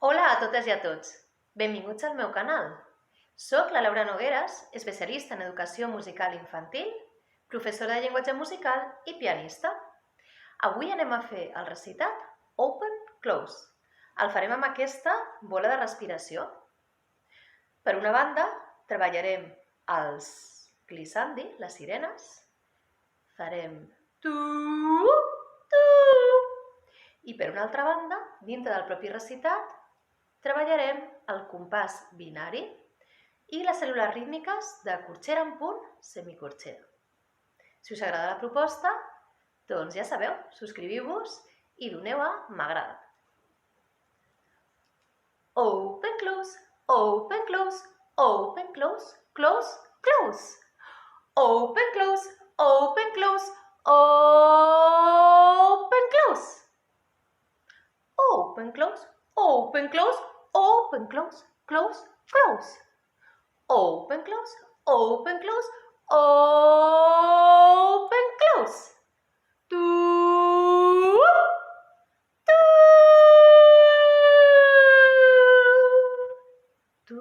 Hola a totes i a tots. Benvinguts al meu canal. Soc la Laura Nogueras, especialista en educació musical infantil, professora de llenguatge musical i pianista. Avui anem a fer el recitat Open Close. El farem amb aquesta bola de respiració. Per una banda, treballarem els glissandi, les sirenes. Farem tu, tu. I per una altra banda, dintre del propi recitat, treballarem el compàs binari i les cèl·lules rítmiques de corxera en punt, semicorxera. Si us agrada la proposta, doncs ja sabeu, subscriviu-vos i doneu a m'agrada. Open, close, open, close, open, close, close, close. Open, close, open, close, open, close. Open, close, open, close, open, close, close, close. Open, close, open, close, open, close. Tu, tu,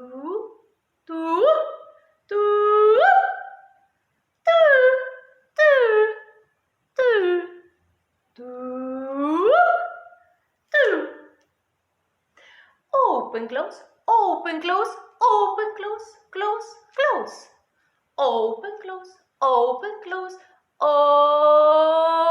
tu, tu, tu, open, close, open, close, open, close, close, close. Open, close, open, close, open.